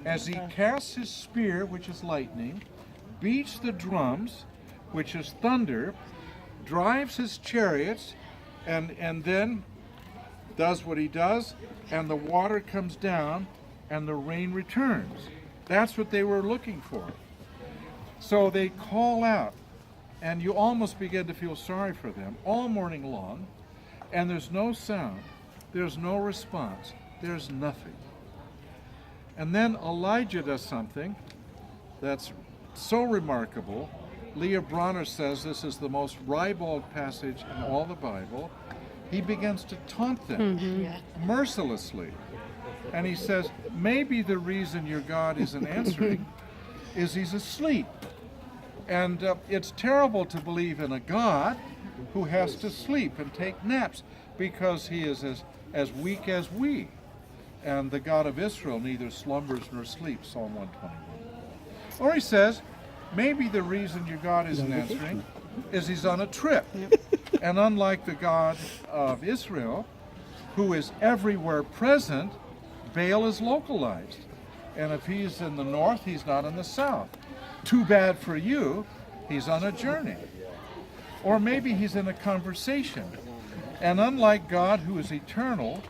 as he casts his spear, which is lightning, beats the drums, which is thunder, drives his chariots, and then does what he does, and the water comes down, and the rain returns. That's what they were looking for. So they call out, and you almost begin to feel sorry for them all morning long, and there's no sound, there's no response, there's nothing. And then Elijah does something that's so remarkable. Leah Bronner says this is the most ribald passage in all the Bible. He begins to taunt them mercilessly. And he says, maybe the reason your God isn't answering is he's asleep. And it's terrible to believe in a God who has to sleep and take naps because he is as weak as we. And the God of Israel neither slumbers nor sleeps, Psalm 121. Or he says, maybe the reason your God isn't answering is he's on a trip. And unlike the God of Israel, who is everywhere present, Baal is localized. And if he's in the north, he's not in the south. Too bad for you, he's on a journey. Or maybe he's in a conversation. And unlike God, who is eternal,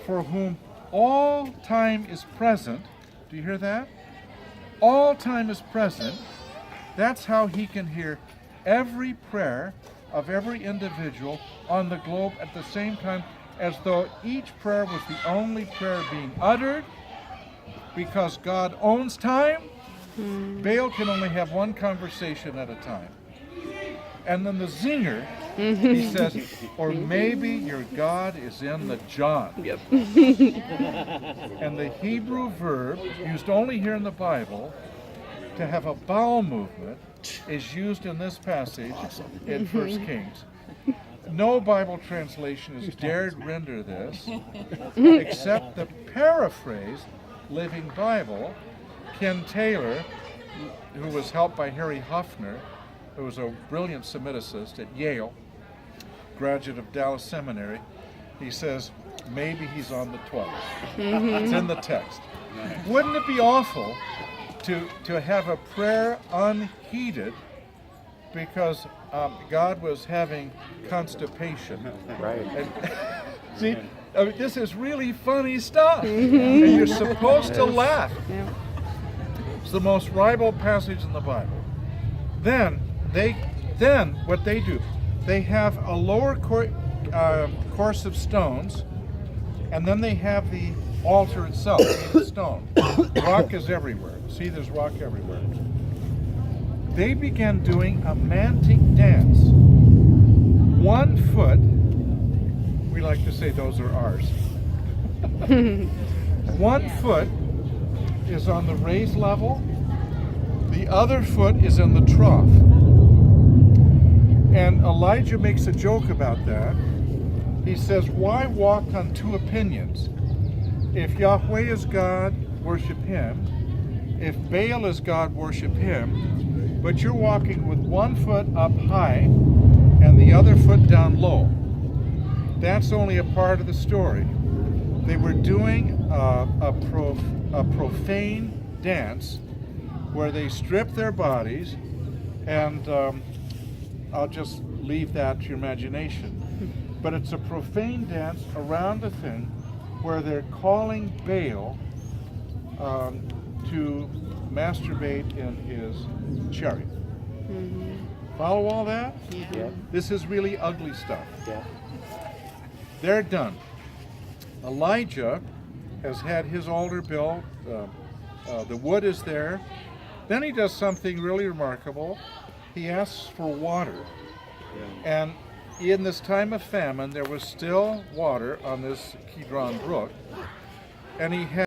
for whom all time is present, do you hear that? All time is present. That's how he can hear every prayer of every individual on the globe at the same time, as though each prayer was the only prayer being uttered. Because God owns time, Baal can only have one conversation at a time. And then the zinger, he says, or maybe your God is in the John. And the Hebrew verb, used only here in the Bible, to have a bowel movement, is used in this passage in 1 Kings. No Bible translation has dared render this, except the paraphrase Living Bible. Ken Taylor, who was helped by Harry Huffner, who was a brilliant Semiticist at Yale, graduate of Dallas Seminary, he says, maybe he's on the 12th. It's in the text. Wouldn't it be awful to have a prayer unheeded because God was having constipation? Right. And, see, I mean, this is really funny stuff, and you're supposed to laugh. It's the most ribald passage in the Bible. Then what they do, they have a lower course of stones, and then they have the altar itself, made of stone. Rock is everywhere. See, there's rock everywhere. They began doing a mantic dance. 1 foot, we like to say those are ours. 1 foot is on the raised level, the other foot is in the trough. And Elijah makes a joke about that. He says, why walk on 2 opinions? If Yahweh is God, worship him. If Baal is God, worship him. But you're walking with 1 foot up high and the other foot down low. That's only a part of the story. They were doing a profane dance where they stripped their bodies, and I'll just leave that to your imagination. But it's a profane dance around a thing where they're calling Baal to masturbate in his chariot. Follow all that? Yeah. This is really ugly stuff. Yeah. They're done. Elijah has had his altar built. The wood is there. Then he does something really remarkable. He asks for water. And in this time of famine, there was still water on this Kidron Brook. And he had